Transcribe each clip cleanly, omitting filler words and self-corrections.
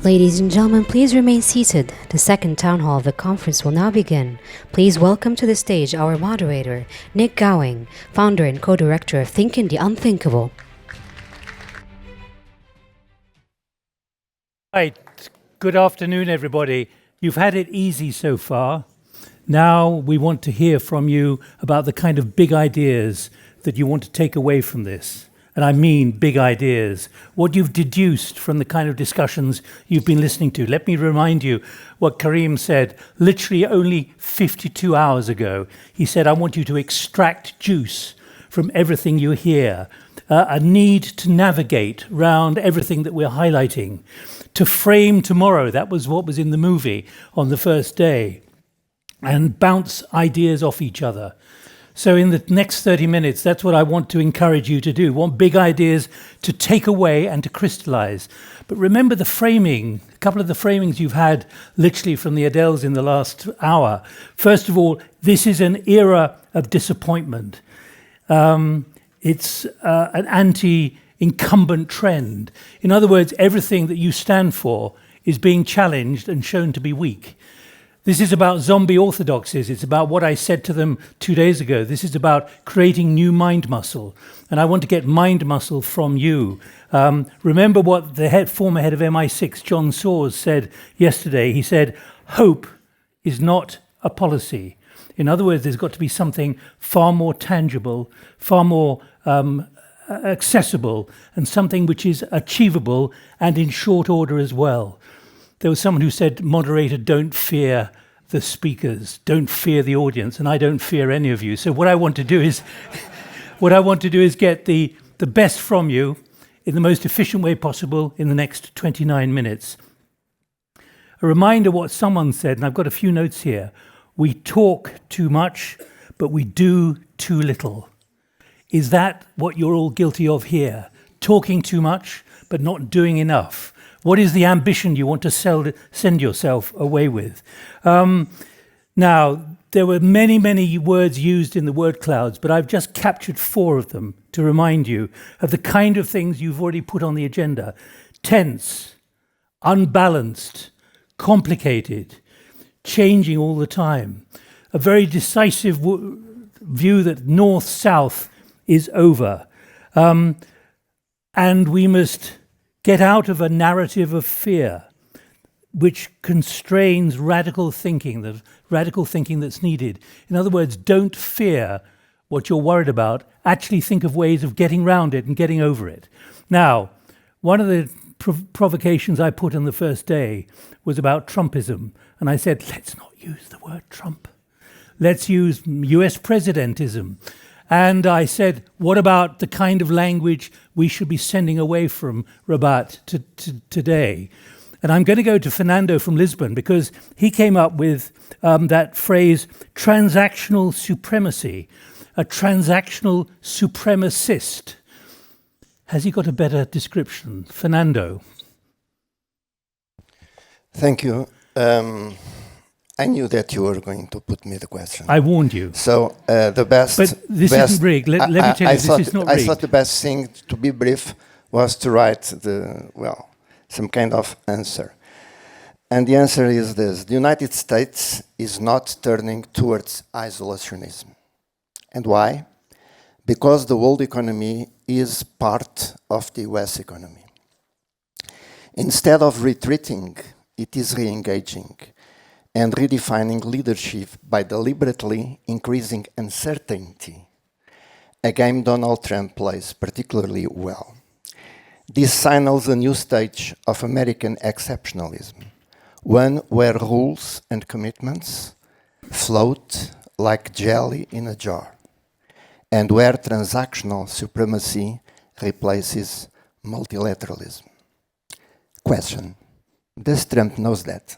Ladies and gentlemen, please remain seated. The second town hall of the conference will now begin. Please welcome to the stage our moderator, Nick Gowing, founder and co-director of Thinking the Unthinkable. Right. Good afternoon, everybody. You've had it easy so far. Now we want to hear from you about the kind of big ideas that you want to take away from this. And I mean big ideas, what you've deduced from the kind of discussions you've been listening to. Let me remind you what Karim said literally only 52 hours ago. He said, I want you to extract juice from everything you hear, a need to navigate round everything that we're highlighting, to frame tomorrow, that was what was in the movie on the first day, and bounce ideas off each other. So in the next 30 minutes, that's what I want to encourage you to do. Want big ideas to take away and to crystallize. But remember the framing, a couple of the framings you've had literally from the Adels in the last hour. First of all, this is an era of disappointment. It's an anti-incumbent trend. In other words, everything that you stand for is being challenged and shown to be weak. This is about zombie orthodoxies. It's about what I said to them 2 days ago. This is about creating new mind muscle. And I want to get mind muscle from you. Remember what the former head of MI6, John Soares, said yesterday. He said, hope is not a policy. In other words, there's got to be something far more tangible, far more accessible, and something which is achievable and in short order as well. There was someone who said, moderator, don't fear the speakers, don't fear the audience, and I don't fear any of you. So what I want to do is get the best from you in the most efficient way possible in the next 29 minutes. A reminder what someone said, and I've got a few notes here. We talk too much, but we do too little. Is that what you're all guilty of here? Talking too much, but not doing enough? What is the ambition you want to send yourself away with? Now, there were many, many words used in the word clouds, but I've just captured 4 of them to remind you of the kind of things you've already put on the agenda. Tense, unbalanced, complicated, changing all the time. A very decisive view that north-south is over. And we must get out of a narrative of fear, which constrains radical thinking, the radical thinking that's needed. In other words, don't fear what you're worried about. Actually think of ways of getting around it and getting over it. Now, one of the provocations I put on the first day was about Trumpism. And I said, let's not use the word Trump. Let's use US presidentism. And I said, what about the kind of language we should be sending away from Rabat today? And I'm going to go to Fernando from Lisbon because he came up with that phrase, transactional supremacy, a transactional supremacist. Has he got a better description? Fernando. Thank you. I knew that you were going to put me the question. I warned you. So the best... But this isn't rigged. Let me tell you, this is not rigged. I thought the best thing, to be brief, was to write some kind of answer. And the answer is this. The United States is not turning towards isolationism. And why? Because the world economy is part of the US economy. Instead of retreating, it is re-engaging and redefining leadership by deliberately increasing uncertainty, a game Donald Trump plays particularly well. This signals a new stage of American exceptionalism, one where rules and commitments float like jelly in a jar, and where transactional supremacy replaces multilateralism. Question: does Trump know that?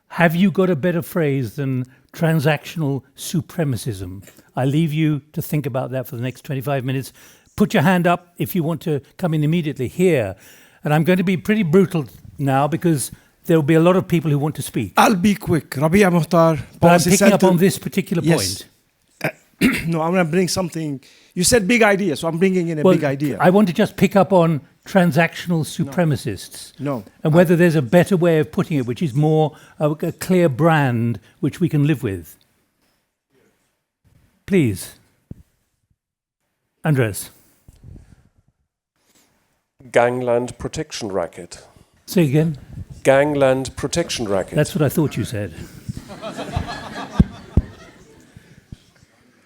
Have you got a better phrase than transactional supremacism? I leave you to think about that for the next 25 minutes. Put your hand up if you want to come in immediately here. And I'm going to be pretty brutal now because there will be a lot of people who want to speak. I'll be quick. Rabia Mukhtar. But I'm picking up on this particular point. No, I'm going to bring something. You said big idea, so I'm bringing in a big idea. I want to just pick up on transactional supremacists. No. And whether there's a better way of putting it, which is more a clear brand which we can live with. Please. Andres. Gangland protection racket. Say again. Gangland protection racket. That's what I thought you said.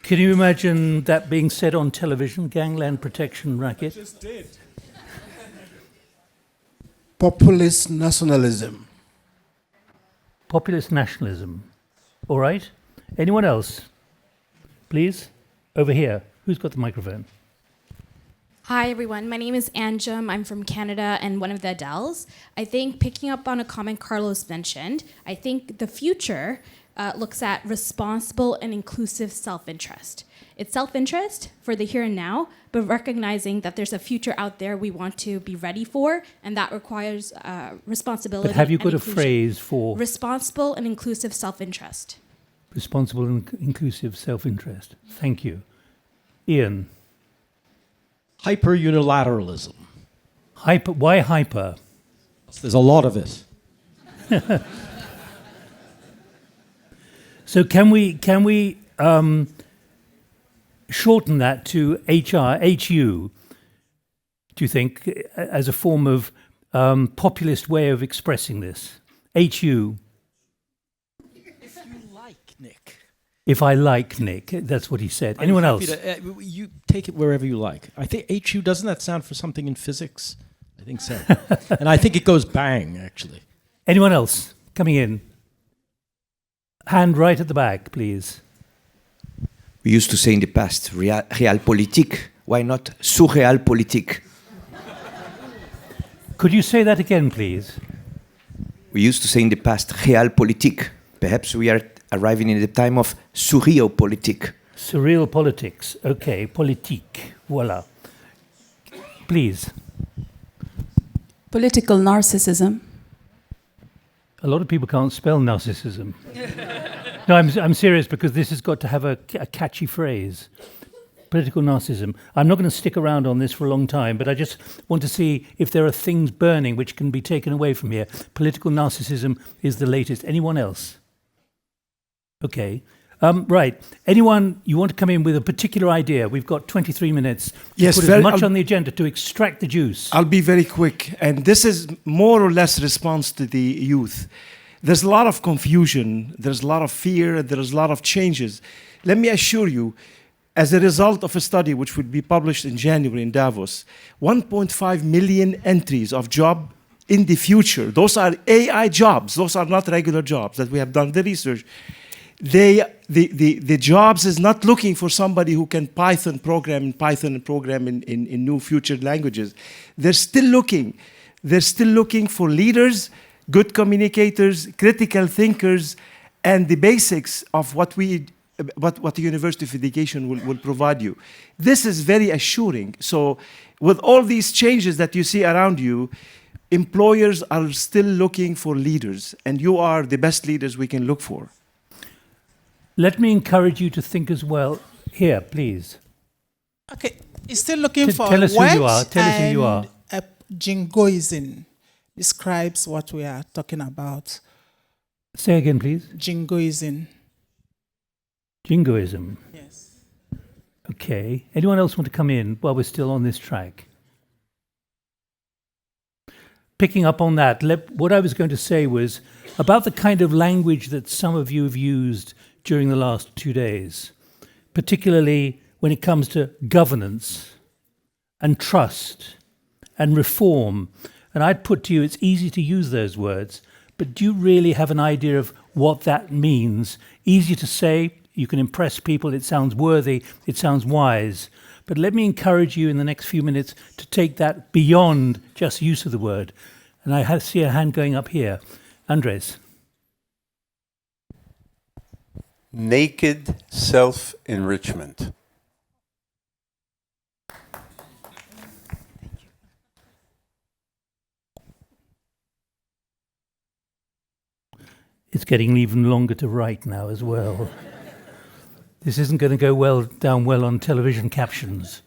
Can you imagine that being said on television, gangland protection racket? Just did. Populist nationalism. Populist nationalism. All right. Anyone else? Please. Over here. Who's got the microphone? Hi, everyone. My name is Anjum. I'm from Canada and one of the Adeles. I think picking up on a comment Carlos mentioned, I think the future looks at responsible and inclusive self-interest. It's self-interest for the here and now, but recognizing that there's a future out there we want to be ready for, and that requires responsibility. But have you got a inclusion. phrase for Responsible and inclusive self-interest. responsible and inclusive self-interest? Thank you. Ian. Hyper-unilateralism. Hyper. Why hyper? There's a lot of it. So can we shorten that to HU? Do you think, as a form of populist way of expressing this? HU. If you like, Nick. If I like Nick, that's what he said. Anyone else? You take it wherever you like. I think HU, doesn't that sound for something in physics? I think so. And I think it goes bang, actually. Anyone else coming in? Hand right at the back, please. We used to say in the past, realpolitik. Why not surrealpolitik? Could you say that again, please? We used to say in the past, realpolitik. Perhaps we are arriving in the time of surrealpolitik. Surreal politics. Okay, politique. Voila. Please. Political narcissism. A lot of people can't spell narcissism. No, I'm serious, because this has got to have a catchy phrase. Political narcissism. I'm not going to stick around on this for a long time, but I just want to see if there are things burning which can be taken away from here. Political narcissism is the latest. Anyone else? Okay. Right. Anyone, you want to come in with a particular idea? We've got 23 minutes to put as much on the agenda to extract the juice. I'll be very quick. And this is more or less response to the youth. There's a lot of confusion. There's a lot of fear. There's a lot of changes. Let me assure you, as a result of a study which will be published in January in Davos, 1.5 million entries of job in the future. Those are AI jobs. Those are not regular jobs that we have done the research. The jobs is not looking for somebody who can program in new future languages. They're still looking. They're still looking for leaders, good communicators, critical thinkers, and the basics of what the University of Education will provide you. This is very assuring. So with all these changes that you see around you, employers are still looking for leaders, and you are the best leaders we can look for. Let me encourage you to think as well. Here, please. Okay, he's still looking for tell us who you are. words, Tell us who you are. Jingoism describes what we are talking about. Say again, please. Jingoism. Jingoism. Yes. Okay. Anyone else want to come in while we're still on this track? Picking up on that, what I was going to say was about the kind of language that some of you have used during the last 2 days, particularly when it comes to governance and trust and reform. And I'd put to you, it's easy to use those words, but do you really have an idea of what that means? Easy to say, you can impress people, it sounds worthy, it sounds wise. But let me encourage you in the next few minutes to take that beyond just use of the word. And I see a hand going up here. Andres. Naked self-enrichment. It's getting even longer to write now as well. This isn't going to go down well on television captions.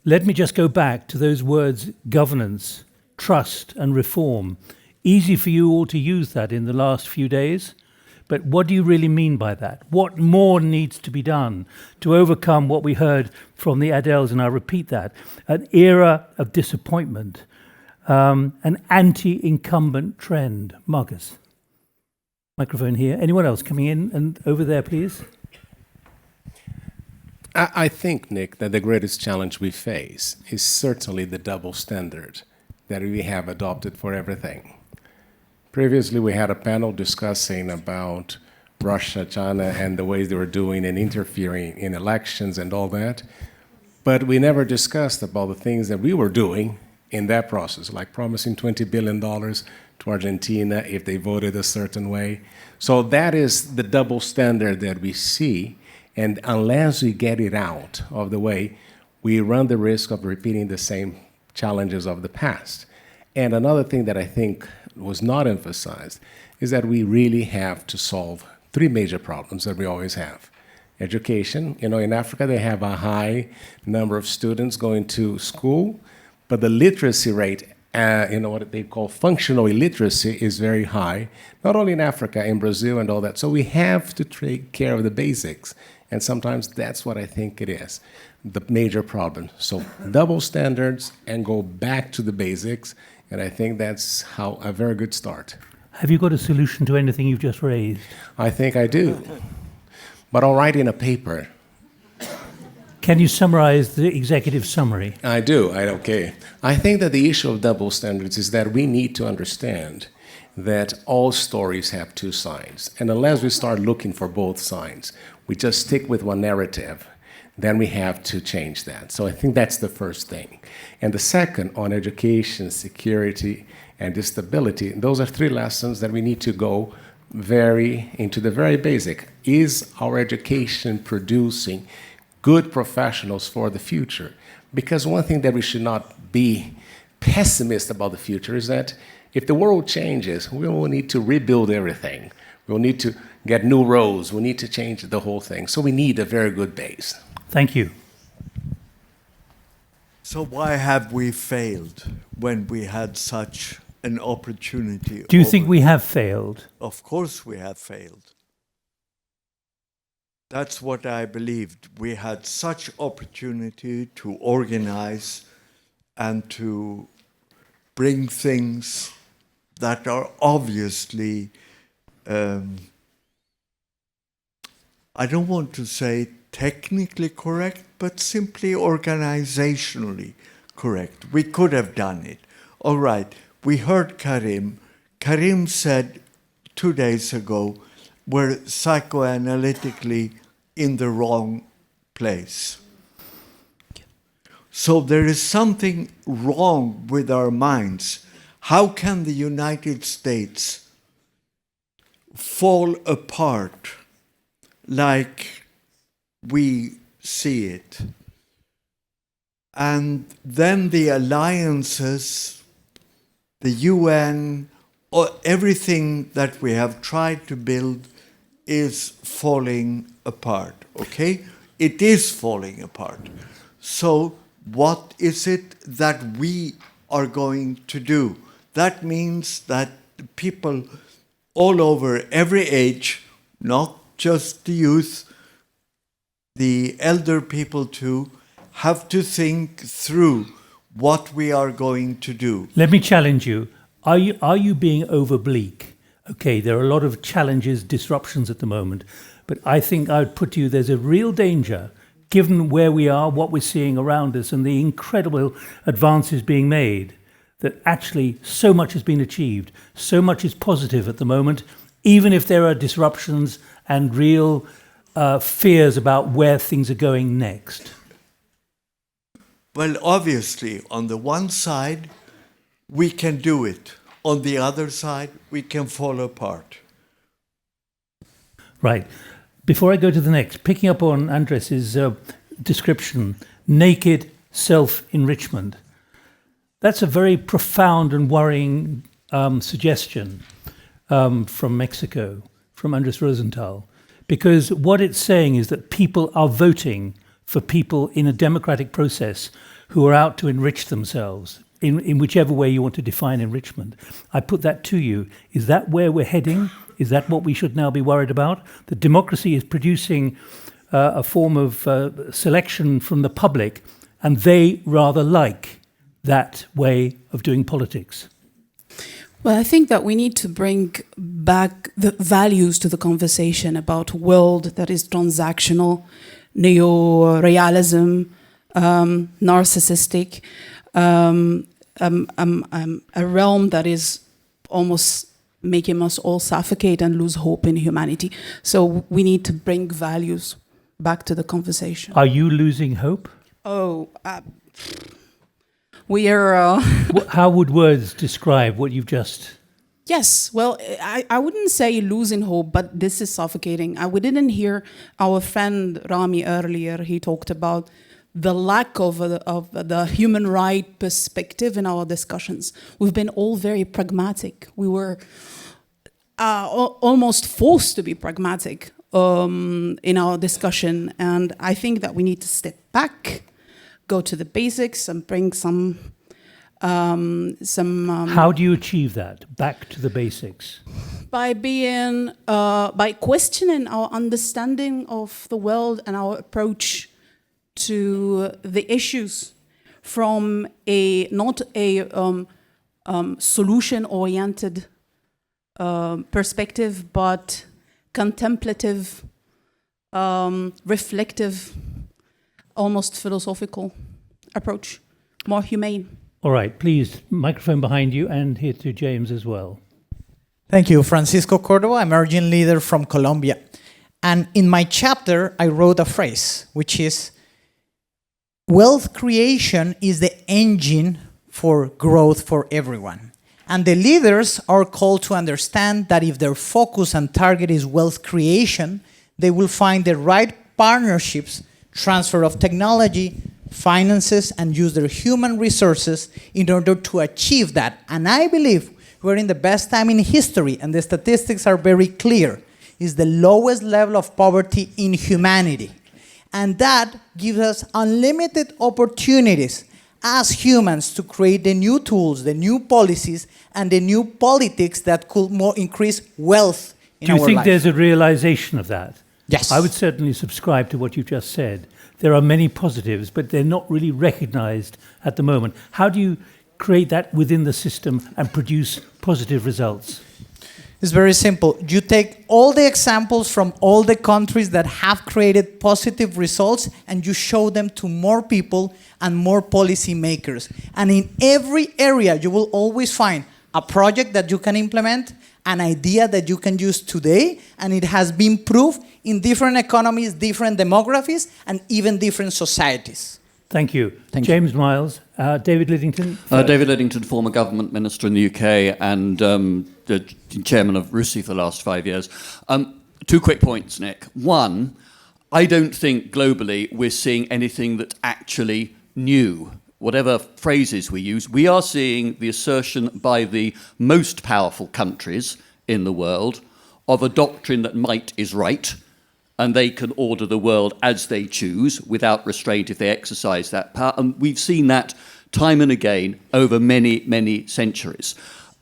Let me just go back to those words governance, trust, and reform. Easy for you all to use that in the last few days. But what do you really mean by that? What more needs to be done to overcome what we heard from the Adels, and I repeat that, an era of disappointment, an anti-incumbent trend? Marcus, microphone here. Anyone else coming in? And over there, please. I think, Nick, that the greatest challenge we face is certainly the double standard that we have adopted for everything. Previously, we had a panel discussing about Russia, China, and the ways they were doing and interfering in elections and all that. But we never discussed about the things that we were doing in that process, like promising $20 billion to Argentina if they voted a certain way. So that is the double standard that we see. And unless we get it out of the way, we run the risk of repeating the same challenges of the past. And another thing that I think was not emphasized is that we really have to solve three major problems that we always have. Education, in Africa they have a high number of students going to school, but the literacy rate, what they call functional illiteracy, is very high, not only in Africa, in Brazil and all that. So we have to take care of the basics. And sometimes that's what I think it is, the major problem. So double standards and go back to the basics. And I think that's a very good start. Have you got a solution to anything you've just raised? I think I do. But I'll write in a paper. Can you summarize the executive summary? I do. Okay. I think that the issue of double standards is that we need to understand that all stories have two sides. And unless we start looking for both sides, we just stick with one narrative, then we have to change that. So I think that's the first thing. And the second, on education, security, and stability, those are three lessons that we need to go into the very basic. Is our education producing good professionals for the future? Because one thing that we should not be pessimist about the future is that if the world changes, we will need to rebuild everything. We'll need to get new roads. We need to change the whole thing. So we need a very good base. Thank you. So why have we failed when we had such an opportunity? Do you think we have failed? Of course we have failed. That's what I believed. We had such opportunity to organize and to bring things that are obviously, I don't want to say technically correct, but simply organizationally correct. We could have done it. All right, we heard Karim. Karim said 2 days ago, we're psychoanalytically in the wrong place. So there is something wrong with our minds. How can the United States fall apart like we see it? And then the alliances, the UN, or everything that we have tried to build is falling apart, okay? It is falling apart. So what is it that we are going to do? That means that people all over every age, not just the youth, the elder people too, have to think through what we are going to do. Let me challenge you. Are you being over bleak? Okay, there are a lot of challenges, disruptions at the moment, but I think I would put to you there's a real danger, given where we are, what we're seeing around us, and the incredible advances being made, that actually so much has been achieved, so much is positive at the moment, even if there are disruptions and real fears about where things are going next. Well, obviously, on the one side, we can do it. On the other side, we can fall apart. Right. Before I go to the next, picking up on Andres's description, naked self-enrichment. That's a very profound and worrying suggestion from Mexico, from Andres Rosenthal, because what it's saying is that people are voting for people in a democratic process who are out to enrich themselves, in whichever way you want to define enrichment. I put that to you. Is that where we're heading? Is that what we should now be worried about? That democracy is producing a form of selection from the public, and they rather like that way of doing politics. Well, I think that we need to bring back the values to the conversation about a world that is transactional, neo-realism, narcissistic, a realm that is almost making us all suffocate and lose hope in humanity. So we need to bring values back to the conversation. Are you losing hope? Oh, we are... How would words describe what you've just... Yes, well, I wouldn't say losing hope, but this is suffocating. We didn't hear our friend Rami earlier. He talked about the lack of the human right perspective in our discussions. We've been all very pragmatic. We were almost forced to be pragmatic in our discussion. And I think that we need to step back, go to the basics, and bring some... How do you achieve that? Back to the basics? By being, by questioning our understanding of the world and our approach to the issues from not a solution-oriented perspective, but contemplative, reflective, almost philosophical approach, more humane. All right, please, microphone behind you, and here to James as well. Thank you. Francisco Cordova, emerging leader from Colombia. And in my chapter, I wrote a phrase, which is, wealth creation is the engine for growth for everyone. And the leaders are called to understand that if their focus and target is wealth creation, they will find the right partnerships, transfer of technology, finances, and use their human resources in order to achieve that. And I believe we're in the best time in history, and the statistics are very clear. It's the lowest level of poverty in humanity. And that gives us unlimited opportunities as humans to create the new tools, the new policies, and the new politics that could more increase wealth in our life. Do you think there's a realization of that? Yes. I would certainly subscribe to what you've just said. There are many positives, but they're not really recognized at the moment. How do you create that within the system and produce positive results? It's very simple. You take all the examples from all the countries that have created positive results and you show them to more people and more policy makers. And in every area, you will always find a project that you can implement, an idea that you can use today, and it has been proved in different economies, different demographies, and even different societies. Thank you. Thank James Miles, David Lidington. David Lidington, former government minister in the UK and the chairman of RUSI for the last 5 years. 2 quick points, Nick. One, I don't think globally we're seeing anything that's actually new. Whatever phrases we use, we are seeing the assertion by the most powerful countries in the world of a doctrine that might is right, and they can order the world as they choose without restraint if they exercise that power. And we've seen that time and again over many, many centuries.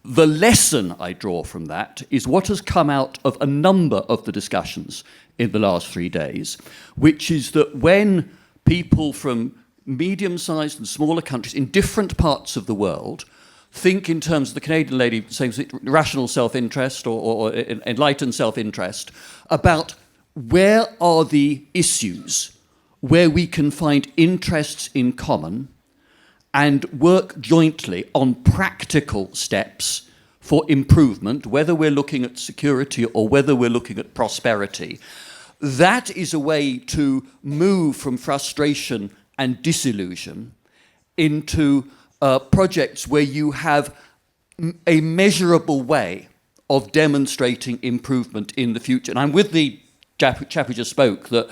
The lesson I draw from that is what has come out of a number of the discussions in the last 3 days, which is that when people from medium-sized and smaller countries in different parts of the world think in terms of the Canadian lady saying rational self-interest or enlightened self-interest about where are the issues where we can find interests in common and work jointly on practical steps for improvement, whether we're looking at security or whether we're looking at prosperity. That is a way to move from frustration and disillusion into projects where you have a measurable way of demonstrating improvement in the future. And I'm with the chap who just spoke, that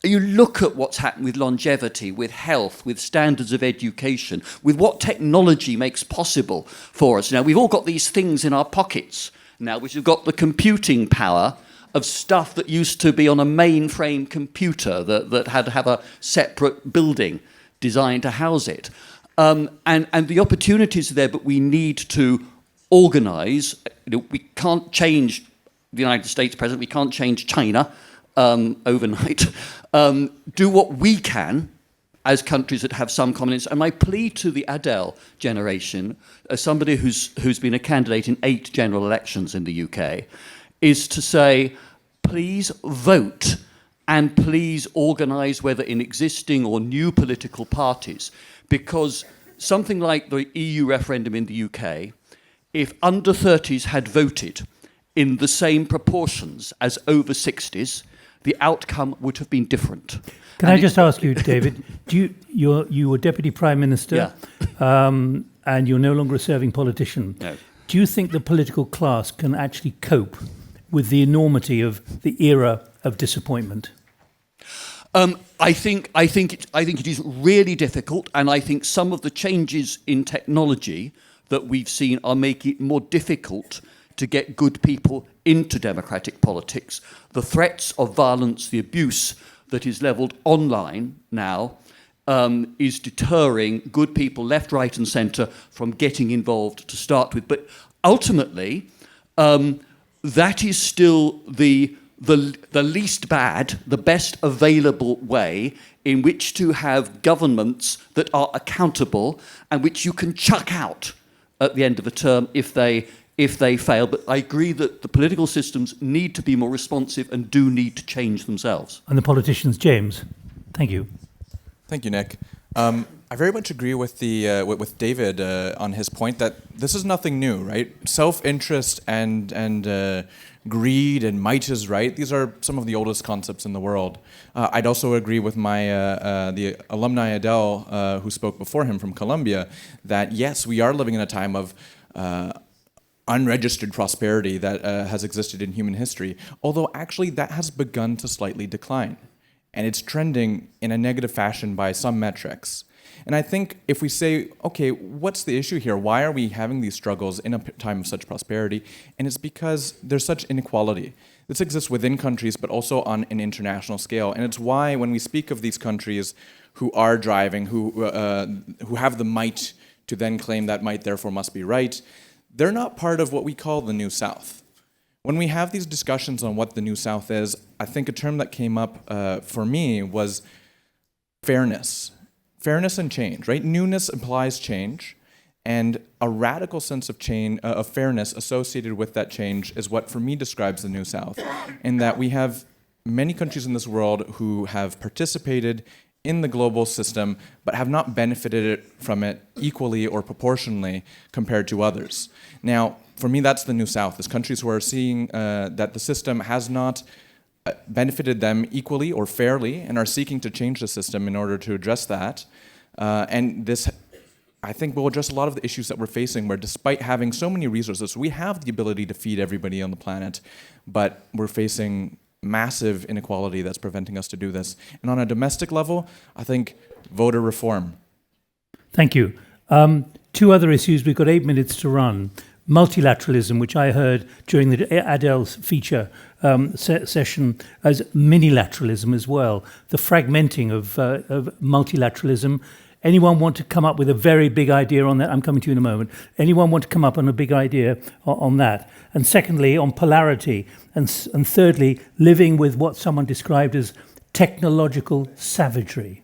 you look at what's happened with longevity, with health, with standards of education, with what technology makes possible for us. Now, we've all got these things in our pockets now, which have got the computing power of stuff that used to be on a mainframe computer that had to have a separate building designed to house it. And the opportunities are there, but we need to organize. We can't change the United States president, we can't change China overnight. Do what we can as countries that have some common interest. And my plea to the Adele generation, as somebody who's been a candidate in 8 general elections in the UK, is to say, please vote and please organise, whether in existing or new political parties, because something like the EU referendum in the UK, if under 30s had voted in the same proportions as over 60s, the outcome would have been different. Can I just ask you, David, you were Deputy Prime Minister, and you're no longer a serving politician. No. Do you think the political class can actually cope with the enormity of the era of disappointment? I think it is really difficult, and I think some of the changes in technology that we've seen are making it more difficult to get good people into democratic politics. The threats of violence, the abuse that is levelled online now is deterring good people left, right and centre from getting involved to start with. But ultimately, that is still the least bad, the best available way in which to have governments that are accountable and which you can chuck out at the end of a term if they fail. But I agree that the political systems need to be more responsive and do need to change themselves. And the politicians, James. Thank you. Thank you, Nick. I very much agree with with David on his point that this is nothing new, right? Self-interest and greed and might is right. These are some of the oldest concepts in the world. I'd also agree with the alumni Adele who spoke before him from Colombia that yes, we are living in a time of unregistered prosperity that has existed in human history, although actually that has begun to slightly decline. And it's trending in a negative fashion by some metrics. And I think if we say, okay, what's the issue here? Why are we having these struggles in a time of such prosperity? And it's because there's such inequality. This exists within countries, but also on an international scale. And it's why when we speak of these countries who are driving, who have the might to then claim that might therefore must be right, they're not part of what we call the New South. When we have these discussions on what the New South is, I think a term that came up for me was fairness. Fairness and change, right? Newness implies change, and a radical sense of change, of fairness associated with that change is what for me describes the New South, in that we have many countries in this world who have participated in the global system but have not benefited from it equally or proportionally compared to others. Now, for me, that's the New South, is countries who are seeing that the system has not benefited them equally or fairly and are seeking to change the system in order to address that. And this, I think, will address a lot of the issues that we're facing, where despite having so many resources, we have the ability to feed everybody on the planet, but we're facing massive inequality that's preventing us to do this. And on a domestic level, I think voter reform. Thank you. 2 other issues. We've got 8 minutes to run. Multilateralism, which I heard during the Adele's feature session as minilateralism as well. The fragmenting of multilateralism. Anyone want to come up with a very big idea on that? I'm coming to you in a moment. Anyone want to come up on a big idea on that? And secondly, on polarity. And thirdly, living with what someone described as technological savagery.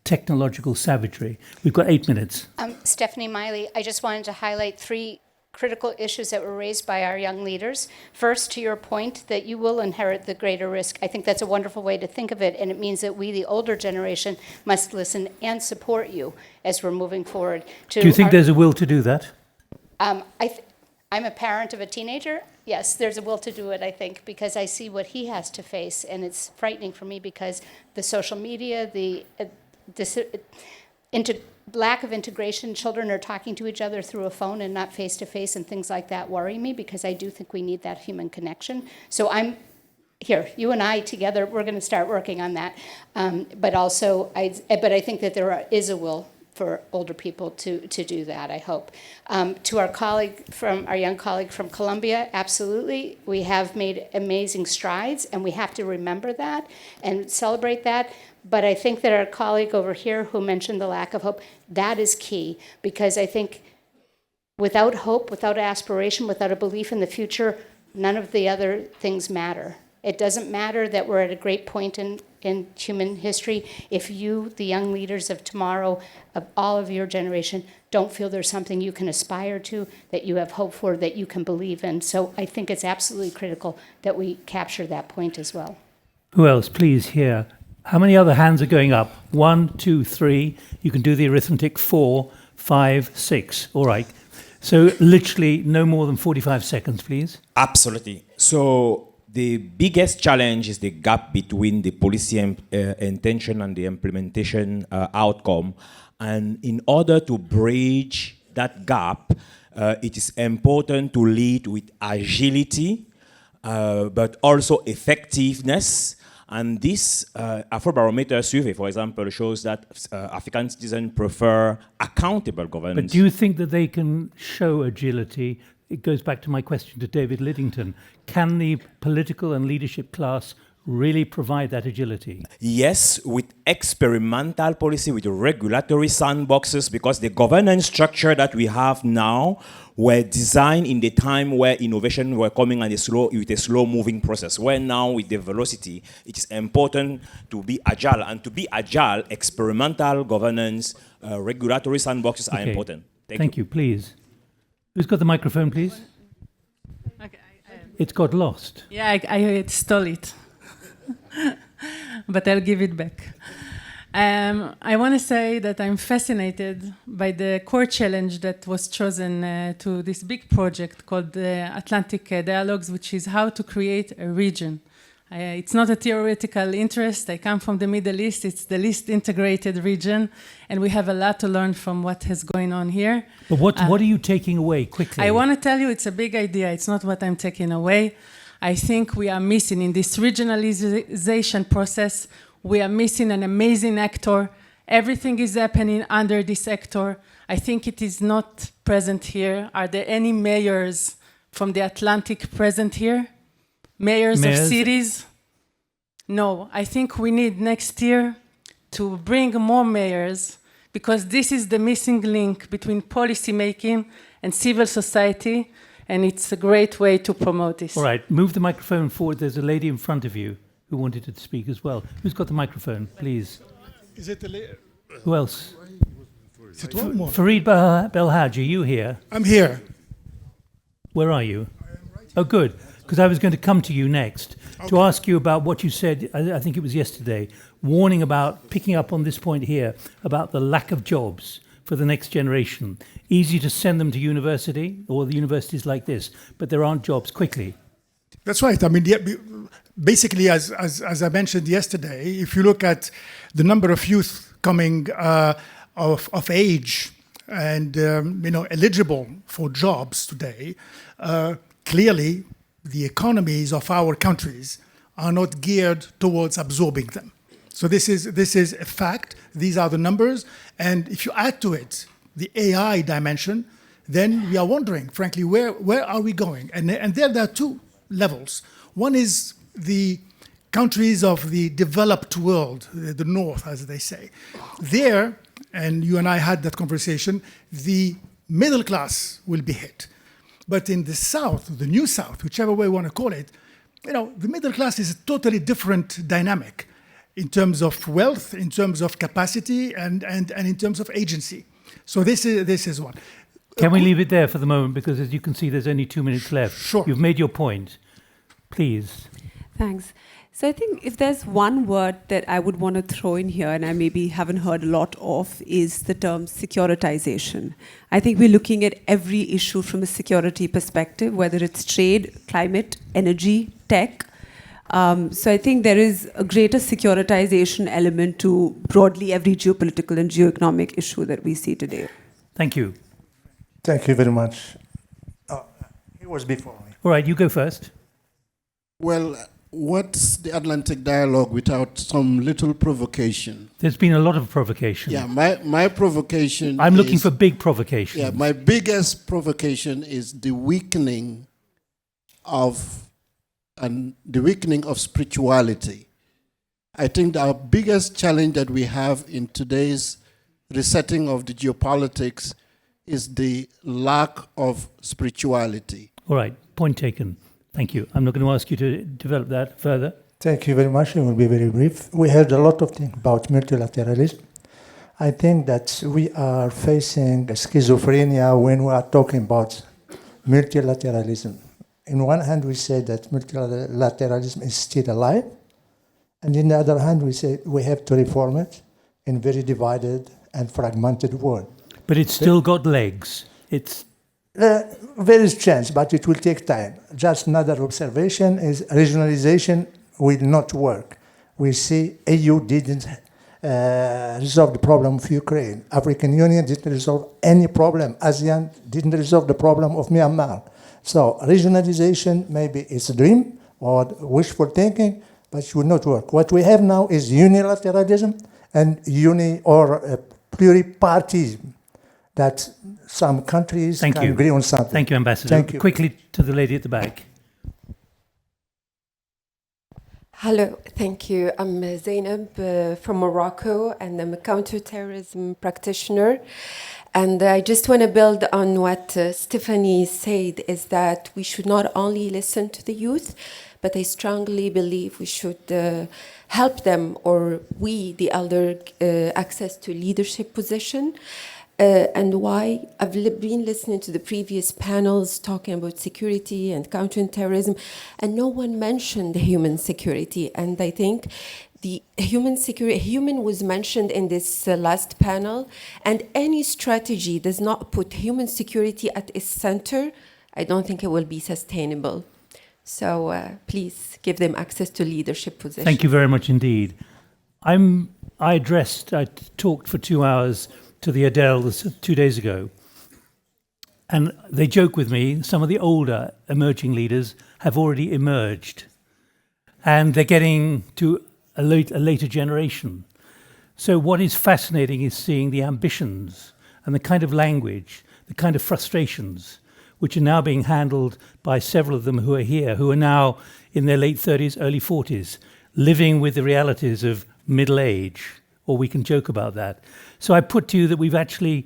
Technological savagery. We've got 8 minutes. Stephanie Miley, I just wanted to highlight 3 critical issues that were raised by our young leaders. First, to your point that you will inherit the greater risk. I think that's a wonderful way to think of it, and it means that we, the older generation, must listen and support you as we're moving forward. Do you think there's a will to do that? I'm a parent of a teenager. Yes, there's a will to do it, I think, because I see what he has to face, and it's frightening for me because the social media, the lack of integration, children are talking to each other through a phone and not face-to-face, and things like that worry me because I do think we need that human connection. So I'm here, you and I together, we're going to start working on that. But I think that there is a will for older people to do that, I hope. To our young colleague from Colombia, absolutely, we have made amazing strides, and we have to remember that and celebrate that. But I think that our colleague over here who mentioned the lack of hope, that is key, because I think without hope, without aspiration, without a belief in the future, none of the other things matter. It doesn't matter that we're at a great point in human history if you, the young leaders of tomorrow, of all of your generation, don't feel there's something you can aspire to, that you have hope for, that you can believe in. So I think it's absolutely critical that we capture that point as well. Who else, please, here? How many other hands are going up? 1, 2, 3. You can do the arithmetic. 4, 5, 6. All right. So literally no more than 45 seconds, please. Absolutely. So the biggest challenge is the gap between the policy intention and the implementation outcome. And in order to bridge that gap, it is important to lead with agility, but also effectiveness. And this Afrobarometer survey, for example, shows that African citizens prefer accountable governance. But do you think that they can show agility? It goes back to my question to David Liddington. Can the political and leadership class really provide that agility? Yes, with experimental policy, with regulatory sandboxes, because the governance structure that we have now were designed in the time where innovation were coming with a slow-moving process. Where now, with the velocity, it is important to be agile. And to be agile, experimental governance, regulatory sandboxes are important. Thank you. Please. Who's got the microphone, please? Okay, it's got lost. Yeah, I stole it. But I'll give it back. I want to say that I'm fascinated by the core challenge that was chosen to this big project called the Atlantic Dialogues, which is how to create a region. It's not a theoretical interest. I come from the Middle East. It's the least integrated region, and we have a lot to learn from what is going on here. But what are you taking away quickly? I want to tell you it's a big idea. It's not what I'm taking away. I think we are missing in this regionalization process, we are missing an amazing actor. Everything is happening under this actor. I think it is not present here. Are there any mayors from the Atlantic present here? Mayors of cities? No, I think we need next year to bring more mayors, because this is the missing link between policy making and civil society, and it's a great way to promote this. All right, move the microphone forward. There's a lady in front of you who wanted to speak as well. Who's got the microphone, please? Is it Who else? Is it one more? Fareed Belhaj, are you here? I'm here. Where are you? Oh, good, because I was going to come to you next to ask you about what you said, I think it was yesterday, warning about, picking up on this point here, about the lack of jobs for the next generation. Easy to send them to university, or the universities like this, but there aren't jobs quickly. That's right. I mean, basically, as I mentioned yesterday, if you look at the number of youth coming of age and eligible for jobs today, clearly the economies of our countries are not geared towards absorbing them. So this is a fact. These are the numbers, and if you add to it the AI dimension, then we are wondering, frankly, where are we going? And there are two levels. One is the countries of the developed world, the North, as they say. There, and you and I had that conversation, the middle class will be hit. But in the South, the New South, whichever way you want to call it, the middle class is a totally different dynamic in terms of wealth, in terms of capacity, and in terms of agency. So this is one. Can we leave it there for the moment? Because as you can see, there's only 2 minutes left. Sure. You've made your point. Please. Thanks. So I think if there's one word that I would want to throw in here, and I maybe haven't heard a lot of, is the term securitization. I think we're looking at every issue from a security perspective, whether it's trade, climate, energy, tech. So I think there is a greater securitization element to broadly every geopolitical and geoeconomic issue that we see today. Thank you. Thank you very much. He was before me. All right, you go first. Well, what's the Atlantic dialogue without some little provocation? There's been a lot of provocation. Yeah, my provocation I'm looking is- for big provocation. Yeah, my biggest provocation is the weakening of spirituality. I think our biggest challenge that we have in today's resetting of the geopolitics is the lack of spirituality. All right, point taken. Thank you. I'm not going to ask you to develop that further. Thank you very much. I will be very brief. We heard a lot of things about multilateralism. I think that we are facing a schizophrenia when we are talking about multilateralism. In one hand, we say that multilateralism is still alive, and in the other hand, we say we have to reform it in a very divided and fragmented world. But it's still got legs. It's There is chance, but it will take time. Just another observation is regionalization will not work. We see EU didn't resolve the problem of Ukraine. African Union didn't resolve any problem. ASEAN didn't resolve the problem of Myanmar. So regionalization maybe is a dream or wishful thinking, but it will not work. What we have now is unilateralism and pluripartism, that some countries Thank can you. agree on something. Thank you, Ambassador. Thank you. Quickly to the lady at the back. Hello, thank you. I'm Zainab from Morocco, and I'm a counterterrorism practitioner. And I just want to build on what Stephanie said, is that we should not only listen to the youth, but I strongly believe we should help them, or we, the elder, access to leadership position. And why? I've been listening to the previous panels talking about security and counterterrorism, and no one mentioned human security. And I think the human was mentioned in this last panel, and any strategy does not put human security at its center, I don't think it will be sustainable. So please give them access to leadership positions. Thank you very much indeed. I talked for 2 hours to the Adels 2 days ago. And they joke with me, some of the older emerging leaders have already emerged. And they're getting to a later generation. So what is fascinating is seeing the ambitions and the kind of language, the kind of frustrations, which are now being handled by several of them who are here, who are now in their late 30s, early 40s, living with the realities of middle age, or we can joke about that. So I put to you that we've actually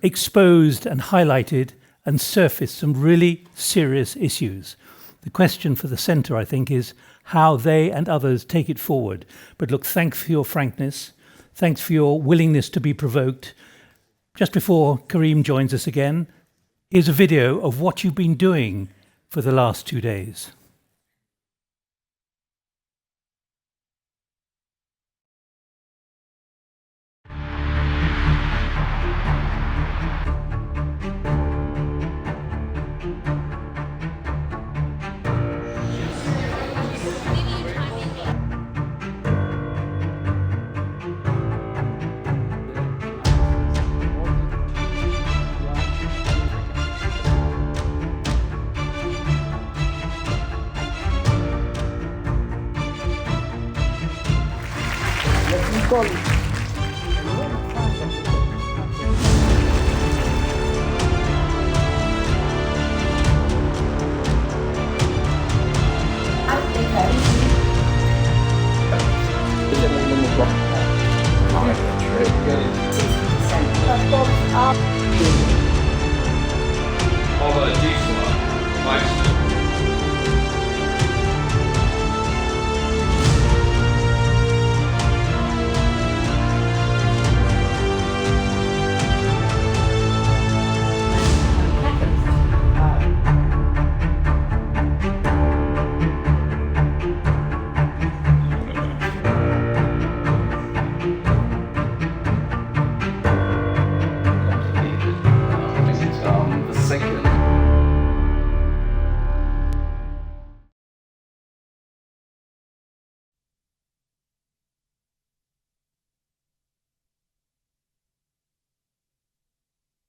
exposed and highlighted and surfaced some really serious issues. The question for the centre, I think, is how they and others take it forward. But look, thanks for your frankness. Thanks for your willingness to be provoked. Just before Karim joins us again, here's a video of what you've been doing for the last 2 days.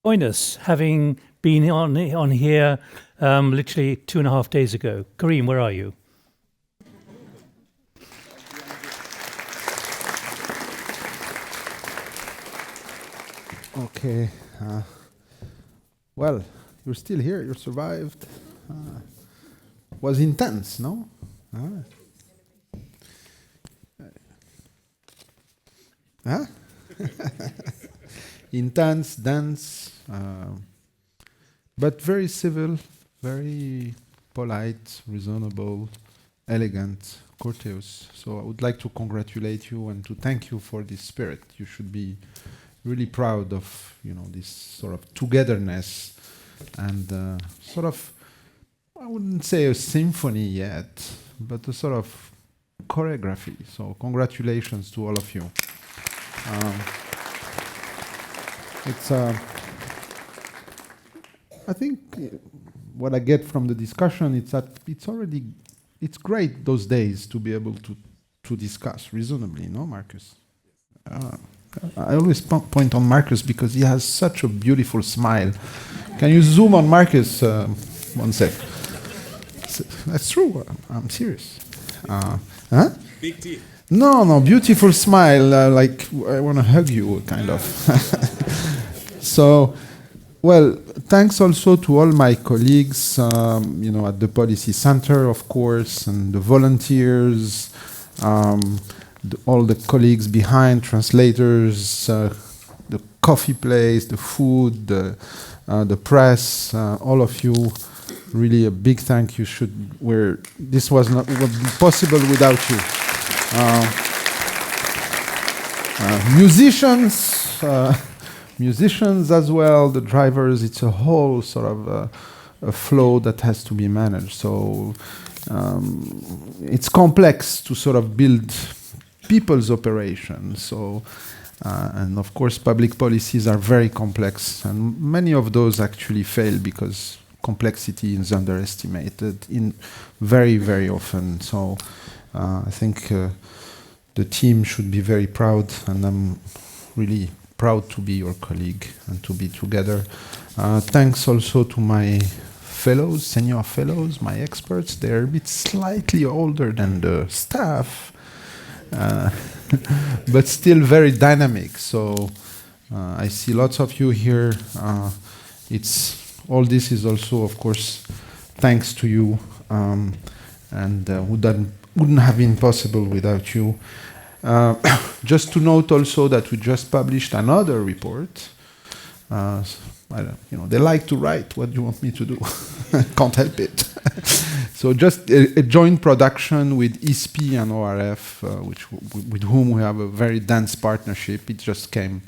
Join us, having been on here literally 2.5 days ago. Karim, where are you? Okay. Well, you're still here. You survived. Was intense, no? Huh? Intense, dense, but very civil, very polite, reasonable, elegant, courteous. So I would like to congratulate you and to thank you for this spirit. You should be really proud of, this sort of togetherness and sort of, I wouldn't say a symphony yet, but a sort of choreography. So congratulations to all of you. I think what I get from the discussion is that it's great those days to be able to discuss reasonably, no, Marcus? I always point on Marcus because he has such a beautiful smile. Can you zoom on Marcus one sec? That's true. I'm serious. Huh? Big teeth. No, beautiful smile. Like I want to hug you, kind of. So, well, thanks also to all my colleagues, at the Policy Center, of course, and the volunteers, all the colleagues behind, translators, the coffee place, the food, the press, all of you. Really, a big thank you. This would be possible without you. Musicians as well, the drivers. It's a whole sort of a flow that has to be managed. So it's complex to sort of build people's operations. So and of course, public policies are very complex, and many of those actually fail because complexity is underestimated in very, very often. So I think the team should be very proud, and I'm really proud to be your colleague and to be together. Thanks also to my fellows, senior fellows, my experts. They're a bit slightly older than the staff, but still very dynamic. So I see lots of you here. All this is also, of course, thanks to you, and wouldn't have been possible without you. Just to note also that we just published another report. They like to write. What do you want me to do? Can't help it. So just a joint production with ISPI and ORF, with whom we have a very dense partnership. It just came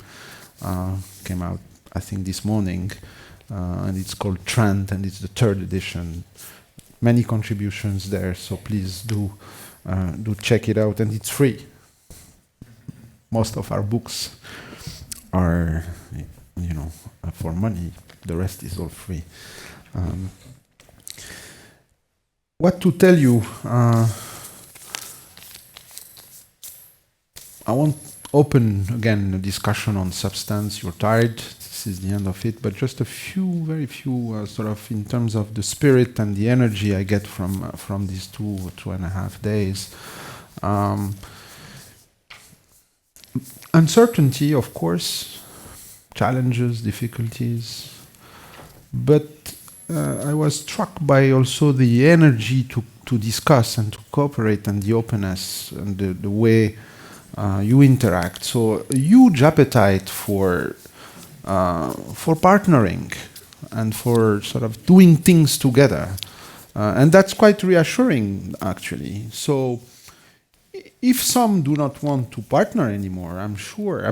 out, I think, this morning. And it's called Trend, and it's the 3rd edition. Many contributions there, so please do check it out, and it's free. Most of our books are, for money. The rest is all free. What to tell you? I won't open again a discussion on substance. You're tired. This is the end of it. But just very few, sort of in terms of the spirit and the energy I get from these 2.5 days. Uncertainty, of course, challenges, difficulties, but I was struck by also the energy to discuss and to cooperate and the openness and the way you interact. So a huge appetite for partnering and for sort of doing things together, and that's quite reassuring, actually. So if some do not want to partner anymore, I'm sure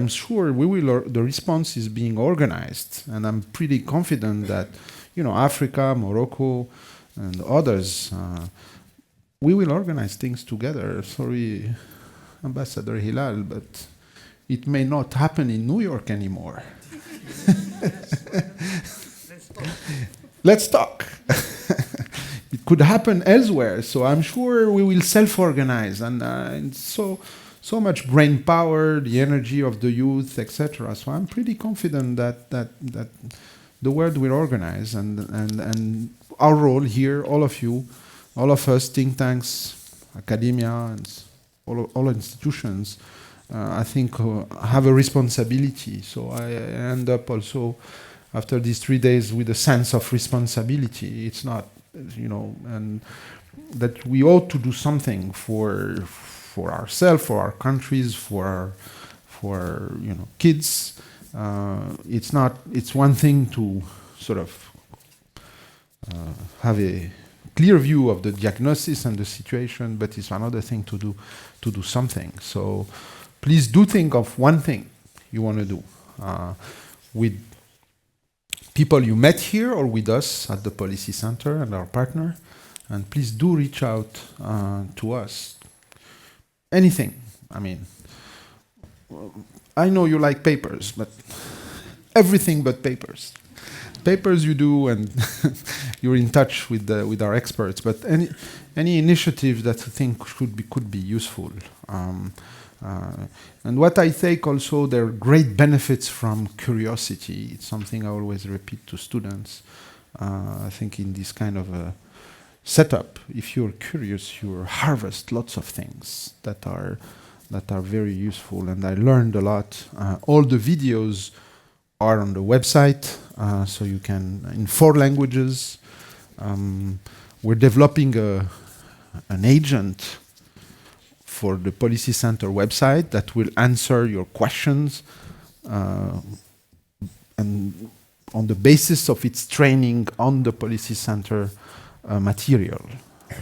we will. The response is being organized, and I'm pretty confident that, Africa, Morocco, and others, we will organize things together. Sorry, Ambassador Hilal, but it may not happen in New York anymore. Let's talk. It could happen elsewhere, so I'm sure we will self-organize, and so much brain power, the energy of the youth, etc. So I'm pretty confident that the world will organize, and our role here, all of you, all of us, think tanks, academia, and all institutions, I think, have a responsibility. So I end up also after these 3 days with a sense of responsibility. It's not, and that we ought to do something for ourselves, for our countries, for kids. It's one thing to sort of have a clear view of the diagnosis and the situation, but it's another thing to do something. So please do think of one thing you want to do with people you met here or with us at the Policy Center and our partner. And please do reach out to us. Anything. I mean, I know you like papers, but everything but papers. Papers you do, and you're in touch with our experts. But any initiative that you think could be useful. And what I take also, there are great benefits from curiosity. It's something I always repeat to students. I think in this kind of a setup, if you're curious, you harvest lots of things that are very useful. And I learned a lot. All the videos are on the website, so you can, in 4 languages. We're developing an agent for the Policy Center website that will answer your questions, and on the basis of its training on the Policy Center material.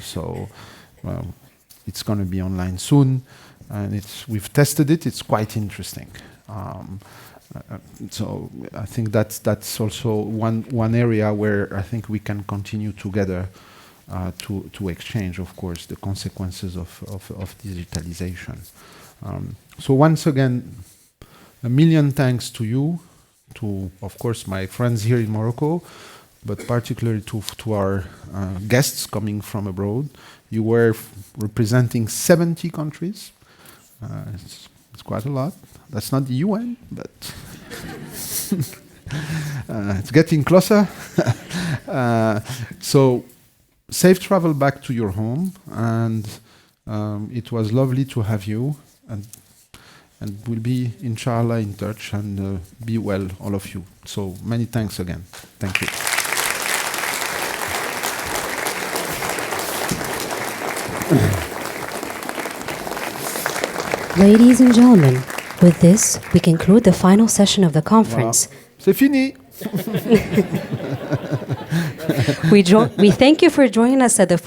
So it's going to be online soon, and we've tested it. It's quite interesting. So I think that's also one area where I think we can continue together to exchange, of course, the consequences of digitalization. So once again, a million thanks to you, to, of course, my friends here in Morocco, but particularly to our guests coming from abroad. You were representing 70 countries. It's quite a lot. That's not the UN, but it's getting closer. So safe travel back to your home, and it was lovely to have you, and we'll be, inshallah, in touch, and be well, all of you. So many thanks again. Thank you. Ladies and gentlemen, with this, we conclude the final session of the conference. Voilà. C'est fini. We thank you for joining us at the